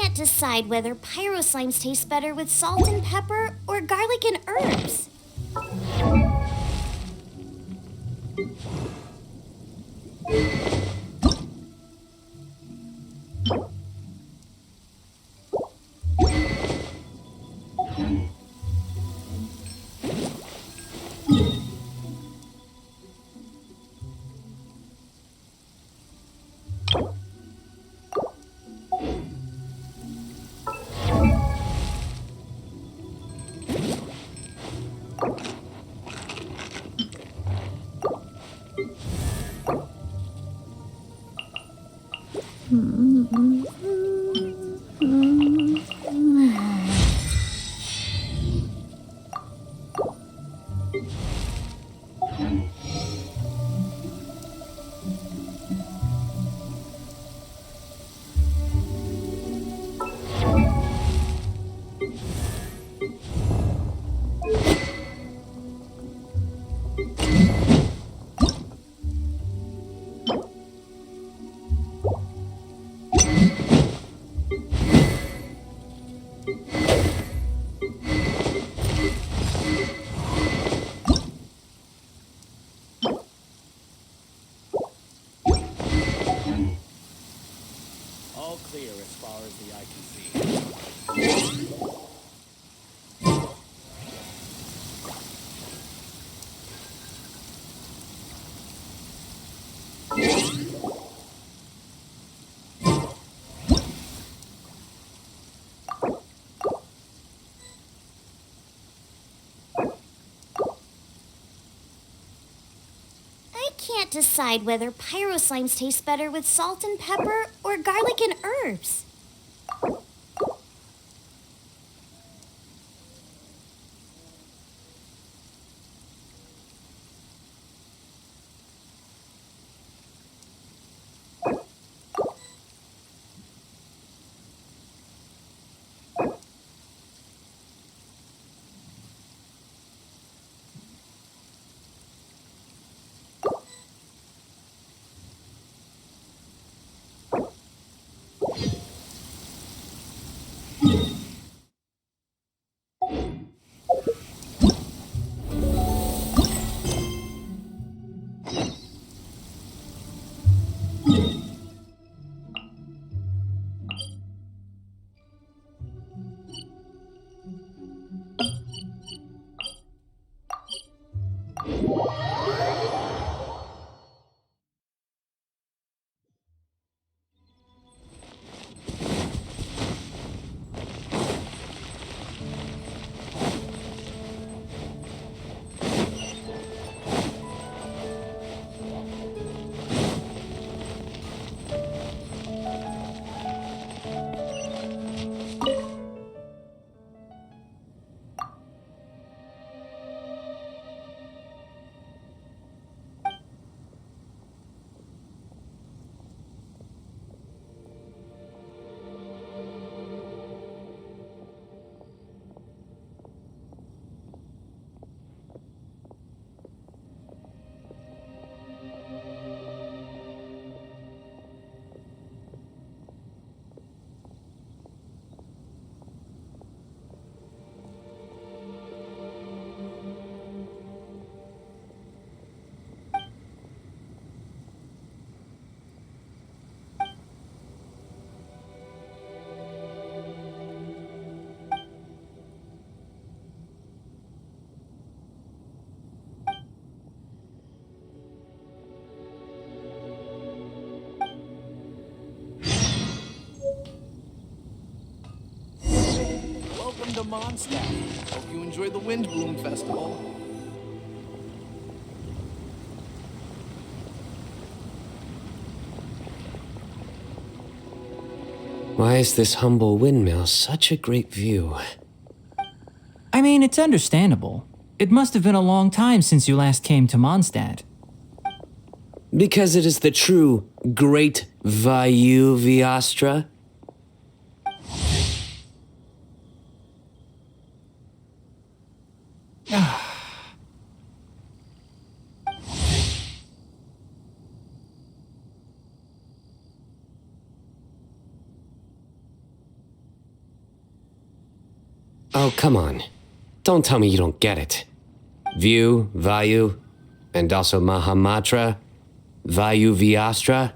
can't decide whether pyro slimes taste better with salt and pepper or garlic and herbs. All clear as far as the eye can see. I can't decide whether pyro slimes taste better with salt and pepper or garlic and herbs. Welcome to Mondstadt. Hope you enjoy the Wind Bloom Festival. Why is this humble windmill such a great view? I mean, it's understandable. It must have been a long time since you last came to Mondstadt. Because it is the true Great Vayu Viastra. Oh, come on. Don't tell me you don't get it. View, Vayu, and also Mahamatra, Vayu Vyastra?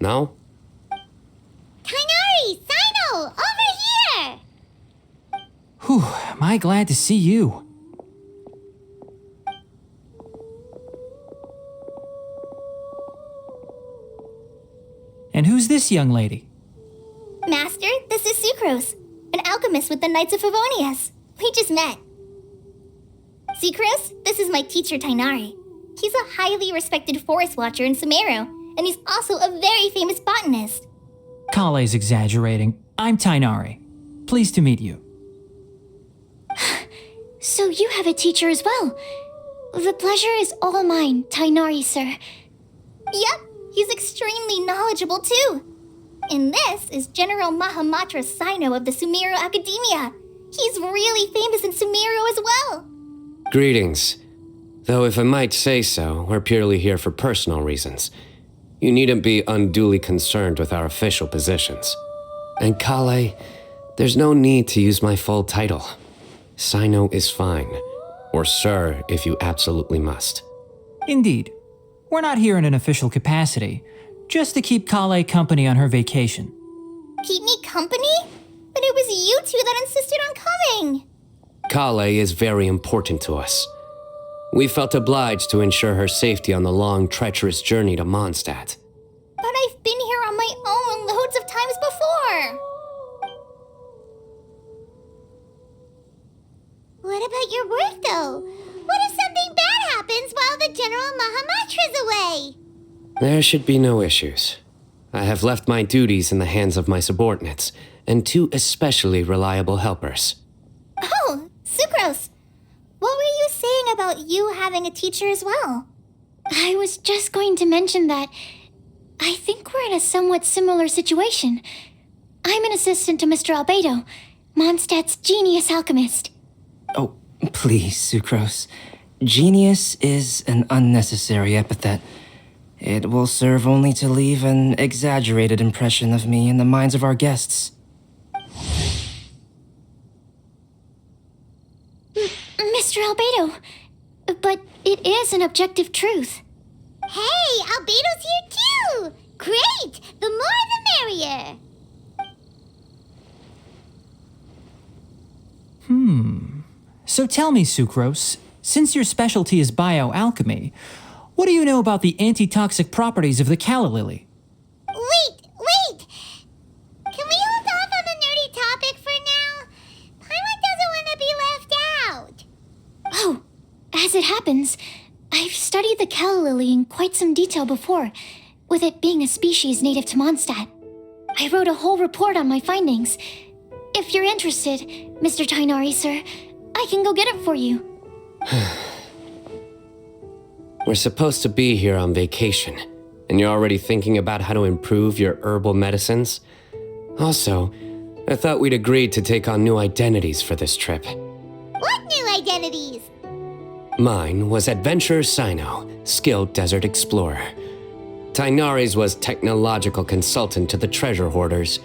No? Kainari! Sino! Over here! Whew, am I glad to see you. And who's this young lady? Master, this is Sucrose, an alchemist with the Knights of Favonius. We just met. Sucrose, this is my teacher Tainari. He's a highly respected forest watcher in Sumeru, and he's also a very famous botanist. Kale's exaggerating. I'm Tainari. Pleased to meet you. So you have a teacher as well. The pleasure is all mine, Tainari, sir. Yep, he's extremely knowledgeable too. And this is General Mahamatra Sino of the Sumeru Academia. He's really famous in Sumeru as well. Greetings. Though if I might say so, we're purely here for personal reasons. You needn't be unduly concerned with our official positions. And Kale, there's no need to use my full title. Sino is fine. Or sir, if you absolutely must. Indeed. We're not here in an official capacity, just to keep Kale company on her vacation. Keep me company? But it was you two that insisted on coming. Kale is very important to us. We felt obliged to ensure her safety on the long, treacherous journey to Mondstadt. But I've been here on my own loads of times before. What about your work, though? What if something bad happens while the General Mahamatra's away? There should be no issues. I have left my duties in the hands of my subordinates, and two especially reliable helpers. Oh, Sucrose. What were you saying about you having a teacher as well? I was just going to mention that I think we're in a somewhat similar situation. I'm an assistant to Mr. Albedo, Mondstadt's genius alchemist. Oh, please, Sucrose. Genius is an unnecessary epithet. It will serve only to leave an exaggerated impression of me in the minds of our guests. Mr. Albedo, but it is an objective truth. Hey, Albedo's here too! Great! The more the merrier! So tell me, Sucrose, since your specialty is bioalchemy, what do you know about the antitoxic properties of the calla lily? Wait! Can we hold off on the nerdy topic for now? Paimon doesn't want to be left out. Oh, as it happens, I've studied the calla lily in quite some detail before, with it being a species native to Mondstadt. I wrote a whole report on my findings. If you're interested, Mr. Tainari, sir, I can go get it for you. We're supposed to be here on vacation, and you're already thinking about how to improve your herbal medicines? Also, I thought we'd agreed to take on new identities for this trip. What new identities? Mine was Adventurer Sino, skilled desert explorer. Tainari's was technological consultant to the treasure hoarders,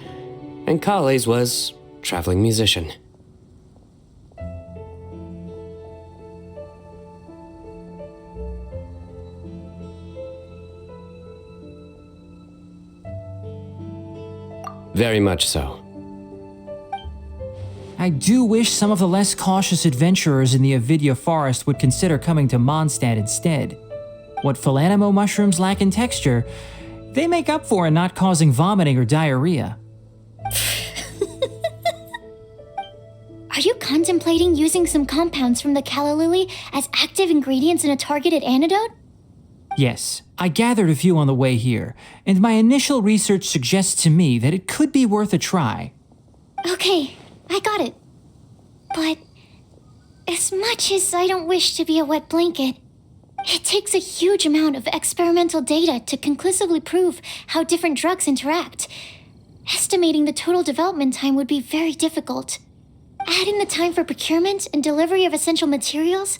and Kale's was traveling musician. Very much so. I do wish some of the less cautious adventurers in the Avidya forest would consider coming to Mondstadt instead. What Philanimo mushrooms lack in texture, they make up for in not causing vomiting or diarrhea. Are you contemplating using some compounds from the calla lily as active ingredients in a targeted antidote? Yes, I gathered a few on the way here, and my initial research suggests to me that it could be worth a try. Okay, I got it. But as much as I don't wish to be a wet blanket, it takes a huge amount of experimental data to conclusively prove how different drugs interact. Estimating the total development time would be very difficult. Add in the time for procurement and delivery of essential materials,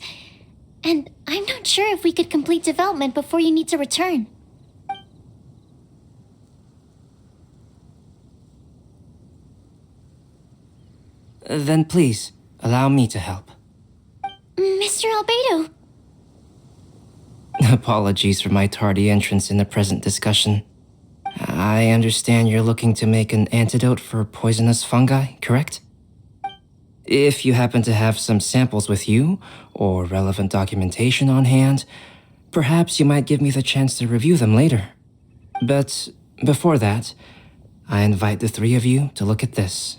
and I'm not sure if we could complete development before you need to return. Then please, allow me to help. Mr. Albedo. Apologies for my tardy entrance in the present discussion. I understand you're looking to make an antidote for poisonous fungi, correct? If you happen to have some samples with you, or relevant documentation on hand, perhaps you might give me the chance to review them later. But before that, I invite the three of you to look at this.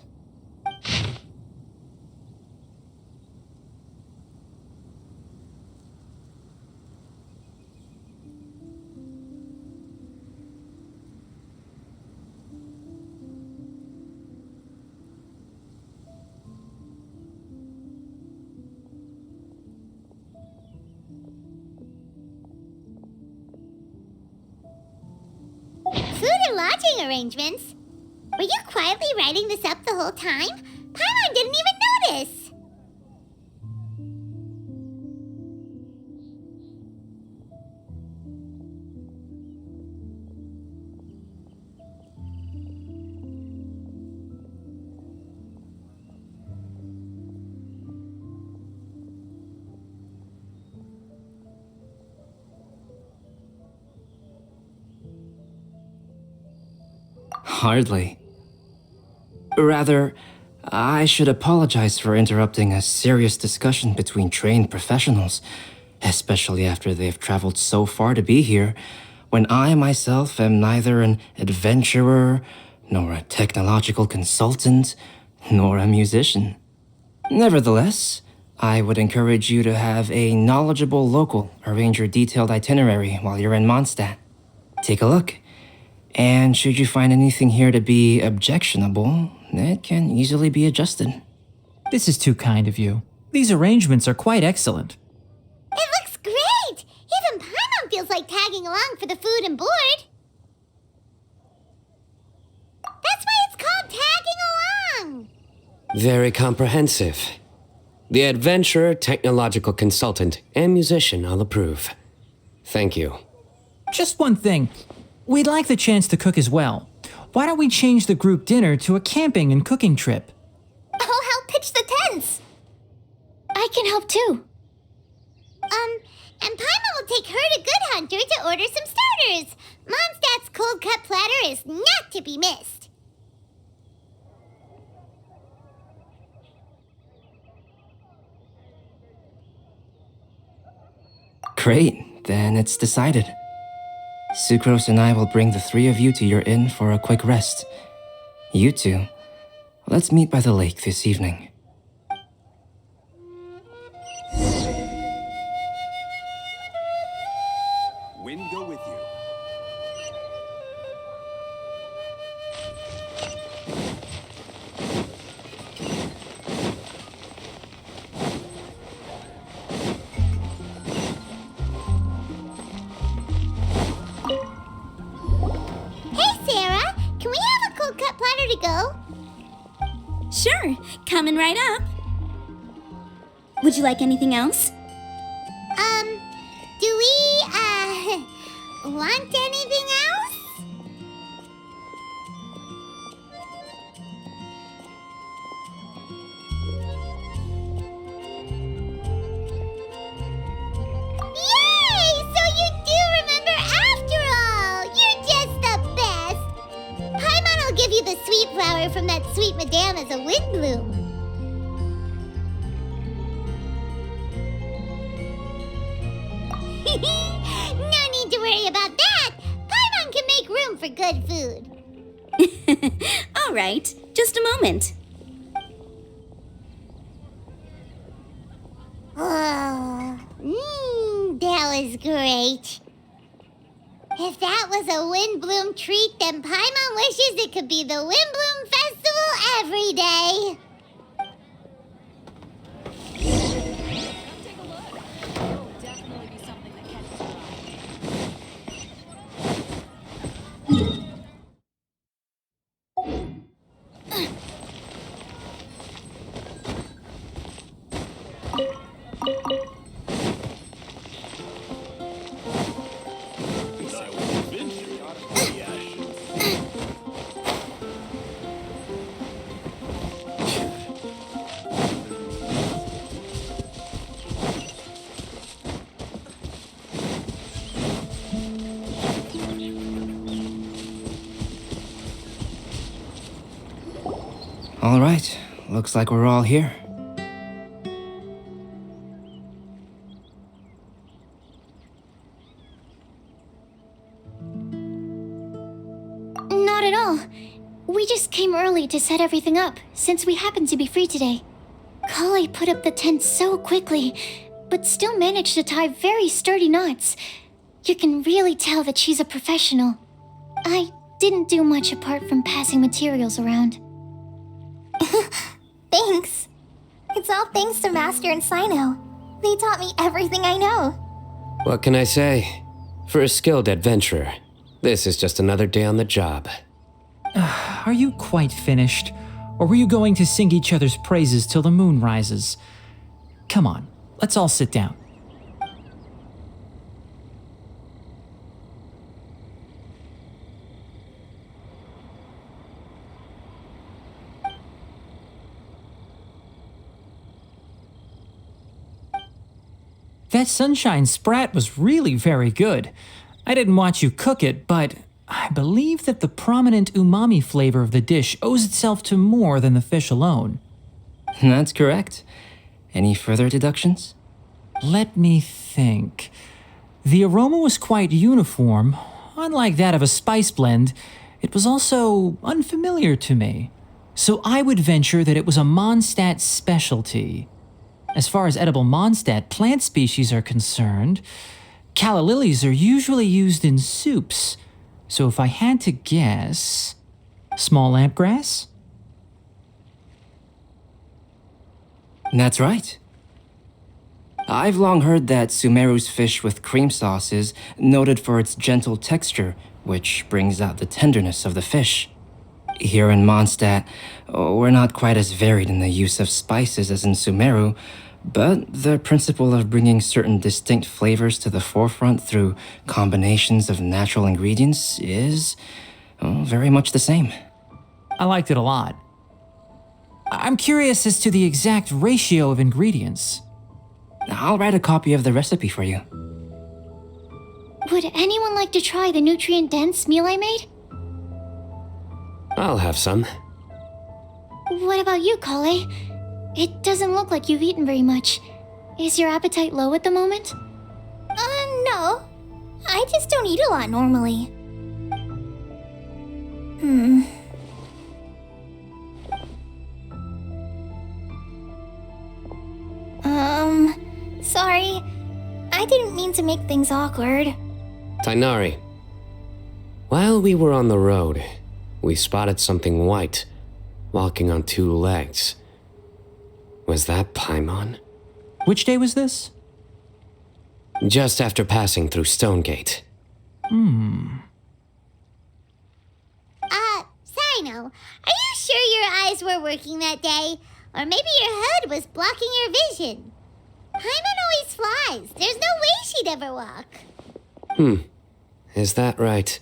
Food and lodging arrangements? Were you quietly writing this up the whole time? Paimon didn't even notice! Hardly. Rather, I should apologize for interrupting a serious discussion between trained professionals, especially after they've traveled so far to be here, when I myself am neither an adventurer, nor a technological consultant, nor a musician. Nevertheless, I would encourage you to have a knowledgeable local arrange your detailed itinerary while you're in Mondstadt. Take a look. And should you find anything here to be objectionable, it can easily be adjusted. This is too kind of you. These arrangements are quite excellent. It looks great! Even Paimon feels like tagging along for the food and board. That's why it's called tagging along! Very comprehensive. The adventurer, technological consultant, and musician all approve. Thank you. Just one thing. We'd like the chance to cook as well. Why don't we change the group dinner to a camping and cooking trip? I'll help pitch the tents. I can help too. And Paimon will take her to Good Hunter to order some starters. Mondstadt's cold cut platter is not to be missed. Great, then it's decided. Sucrose and I will bring the three of you to your inn for a quick rest. You two, let's meet by the lake this evening. Wind go with you. Hey, Sarah! Can we have a cold cut platter to go? Sure, coming right up. Would you like anything else? Do we, want anything else? Yay! So you do remember after all! You're just the best! Paimon will give you the sweet flower from that sweet madame as a wind bloom. No need to worry about that! Paimon can make room for good food. All right, just a moment. Oh, that was great. If that was a wind bloom treat, then Paimon wishes it could be the Wind Bloom Festival every day. All right, looks like we're all here. Not at all. We just came early to set everything up, since we happen to be free today. Kale put up the tent so quickly, but still managed to tie very sturdy knots. You can really tell that she's a professional. I didn't do much apart from passing materials around. Thanks. It's all thanks to Master and Sino. They taught me everything I know. What can I say? For a skilled adventurer, this is just another day on the job. Are you quite finished? Or were you going to sing each other's praises till the moon rises? Come on, let's all sit down. That sunshine sprat was really very good. I didn't watch you cook it, but I believe that the prominent umami flavor of the dish owes itself to more than the fish alone. That's correct. Any further deductions? Let me think. The aroma was quite uniform. Unlike that of a spice blend, it was also unfamiliar to me. So I would venture that it was a Mondstadt specialty. As far as edible Mondstadt plant species are concerned, calla lilies are usually used in soups. So if I had to guess, small lampgrass? That's right. I've long heard that Sumeru's fish with cream sauce is noted for its gentle texture, which brings out the tenderness of the fish. Here in Mondstadt, we're not quite as varied in the use of spices as in Sumeru, but the principle of bringing certain distinct flavors to the forefront through combinations of natural ingredients is very much the same. I liked it a lot. I'm curious as to the exact ratio of ingredients. I'll write a copy of the recipe for you. Would anyone like to try the nutrient-dense meal I made? I'll have some. What about you, Kale? It doesn't look like you've eaten very much. Is your appetite low at the moment? No. I just don't eat a lot normally. Sorry. I didn't mean to make things awkward. Tainari, while we were on the road, we spotted something white, walking on two legs. Was that Paimon? Which day was this? Just after passing through Stonegate. Sino, are you sure your eyes were working that day? Or maybe your hood was blocking your vision? Paimon always flies. There's no way she'd ever walk. Is that right?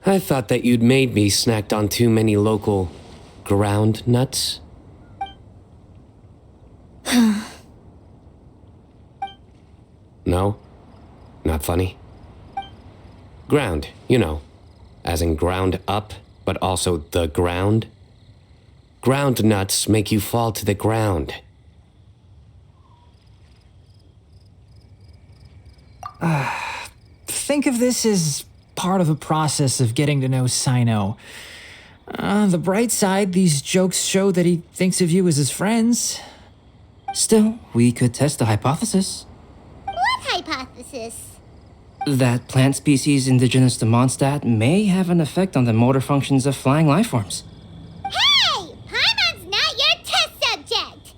I thought that you'd made me snacked on too many local ground nuts. No? Not funny? Ground, you know. As in ground up, but also the ground. Ground nuts make you fall to the ground. Think of this as part of the process of getting to know Sino. The bright side, these jokes show that he thinks of you as his friends. Still, we could test the hypothesis. What hypothesis? That plant species indigenous to Mondstadt may have an effect on the motor functions of flying lifeforms. Hey! Paimon's not your test subject!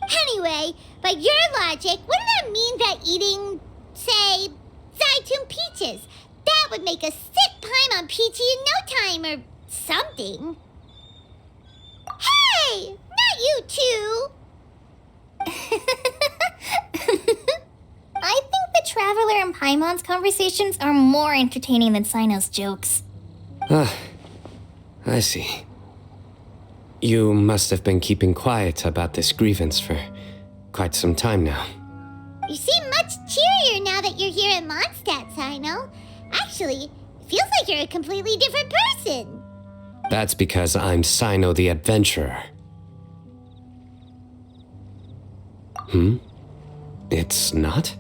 Anyway, by your logic, wouldn't that mean that eating, say, Zaitun peaches, that would make a sick Paimon peachy in no time or something? Hey! Not you two! I think the Traveler and Paimon's conversations are more entertaining than Sino's jokes. I see. You must have been keeping quiet about this grievance for quite some time now. You seem much cheerier now that you're here at Mondstadt, Sino. Actually, it feels like you're a completely different person. That's because I'm Sino the Adventurer. It's not?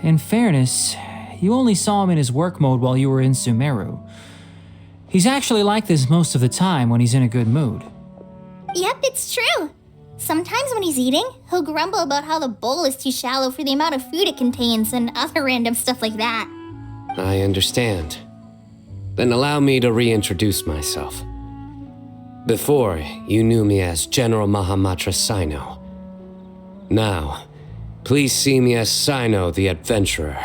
In fairness, you only saw him in his work mode while you were in Sumeru. He's actually like this most of the time when he's in a good mood. Yep, it's true. Sometimes when he's eating, he'll grumble about how the bowl is too shallow for the amount of food it contains and other random stuff like that. I understand. Then allow me to reintroduce myself. Before, you knew me as General Mahamatra Sino. Now, please see me as Sino the Adventurer.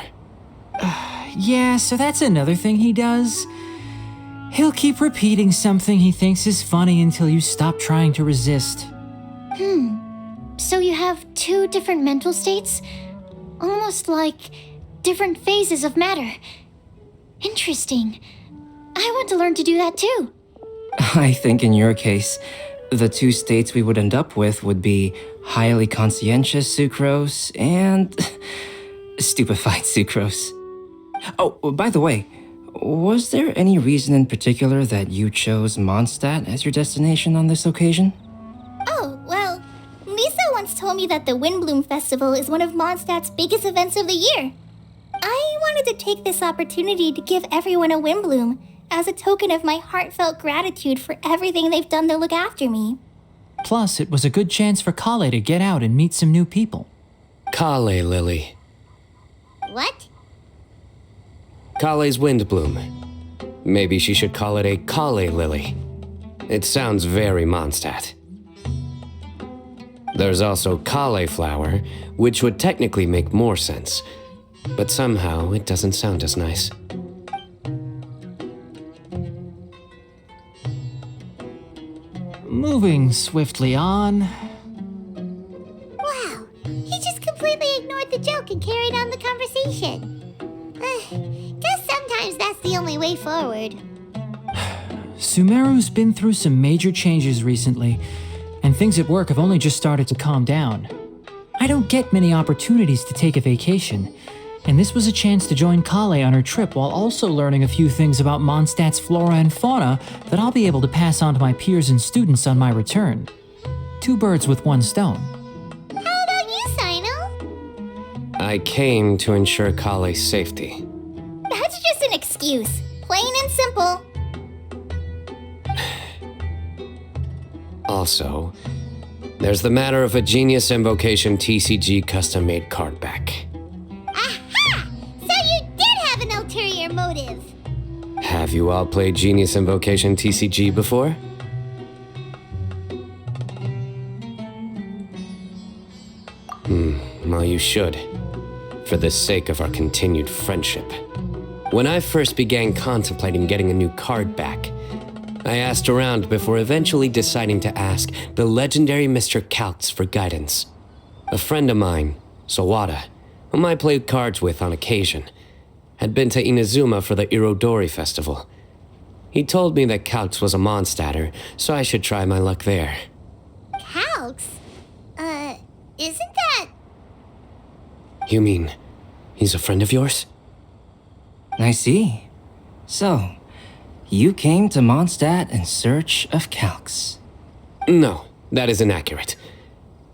Yeah, so that's another thing he does. He'll keep repeating something he thinks is funny until you stop trying to resist. So you have two different mental states? Almost like different phases of matter. Interesting. I want to learn to do that too. I think in your case, the two states we would end up with would be highly conscientious sucrose and stupefied sucrose. Oh, by the way, was there any reason in particular that you chose Mondstadt as your destination on this occasion? Oh, well, Lisa once told me that the Windbloom Festival is one of Mondstadt's biggest events of the year. I wanted to take this opportunity to give everyone a Windbloom as a token of my heartfelt gratitude for everything they've done to look after me. Plus, it was a good chance for Kale to get out and meet some new people. Kale Lily. What? Kale's Windbloom. Maybe she should call it a Kale Lily. It sounds very Mondstadt. There's also cauliflower, which would technically make more sense, but somehow it doesn't sound as nice. Moving swiftly on. Wow, he just completely ignored the joke and carried on the conversation. Guess sometimes that's the only way forward. Sumeru's been through some major changes recently, and things at work have only just started to calm down. I don't get many opportunities to take a vacation, and this was a chance to join Kale on her trip while also learning a few things about Mondstadt's flora and fauna that I'll be able to pass on to my peers and students on my return. Two birds with one stone. How about you, Sino? I came to ensure Kale's safety. That's just an excuse. Plain and simple. Also, there's the matter of a Genius Invocation TCG custom-made card back. Aha! So you did have an ulterior motive. Have you all played Genius Invocation TCG before? Well, you should, for the sake of our continued friendship. When I first began contemplating getting a new card back, I asked around before eventually deciding to ask the legendary Mr. Kaltz for guidance. A friend of mine, Sawada, whom I played cards with on occasion, had been to Inazuma for the Irodori festival. He told me that Kaltz was a Mondstadter, so I should try my luck there. Calx? Isn't that... You mean, he's a friend of yours? I see. So, you came to Mondstadt in search of Calx. No, that is inaccurate.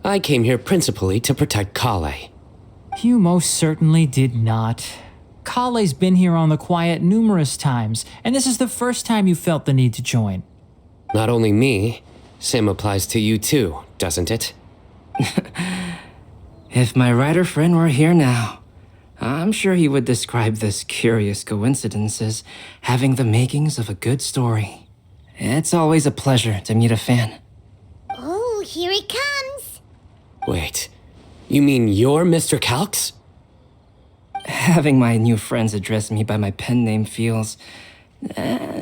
I came here principally to protect Kale. You most certainly did not. Kale's been here on the quiet numerous times, and this is the first time you felt the need to join. Not only me, same applies to you too, doesn't it? If my writer friend were here now, I'm sure he would describe this curious coincidence as having the makings of a good story. It's always a pleasure to meet a fan. Oh, here he comes. Wait, you mean you're Mr. Kalx? Having my new friends address me by my pen name feels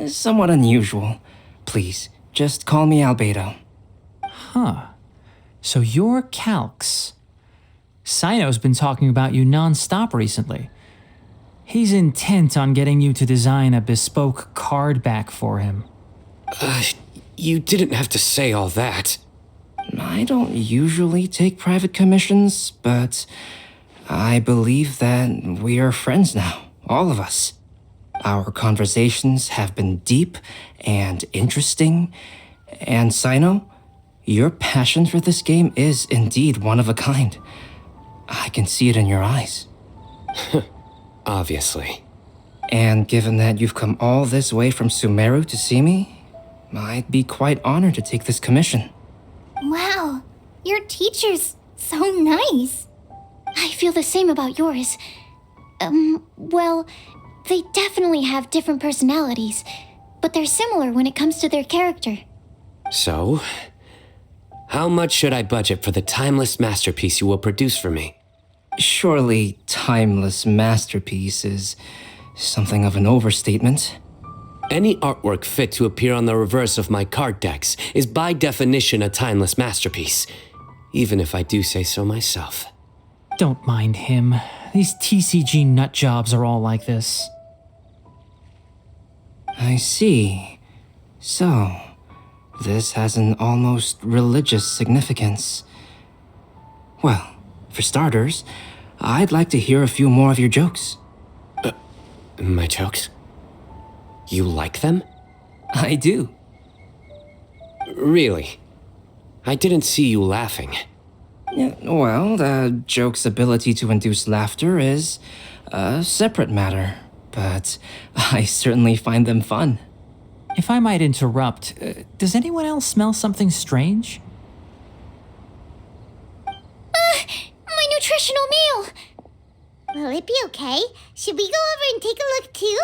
somewhat unusual. Please, just call me Albedo. Huh. So you're Calx. Sino's been talking about you non-stop recently. He's intent on getting you to design a bespoke card back for him. You didn't have to say all that. I don't usually take private commissions, but I believe that we are friends now, all of us. Our conversations have been deep and interesting, and Sino, your passion for this game is indeed one of a kind. I can see it in your eyes. Obviously. And given that you've come all this way from Sumeru to see me, I'd be quite honored to take this commission. Wow, your teacher's so nice. I feel the same about yours. Well, they definitely have different personalities, but they're similar when it comes to their character. So, how much should I budget for the timeless masterpiece you will produce for me? Surely, timeless masterpiece is something of an overstatement. Any artwork fit to appear on the reverse of my card decks is by definition a timeless masterpiece, even if I do say so myself. Don't mind him. These TCG nut jobs are all like this. I see. So, this has an almost religious significance. Well, for starters, I'd like to hear a few more of your jokes. My jokes? You like them? I do. Really? I didn't see you laughing. Yeah, well, the joke's ability to induce laughter is a separate matter, but I certainly find them fun. If I might interrupt, does anyone else smell something strange? My nutritional meal! Will it be okay? Should we go over and take a look too?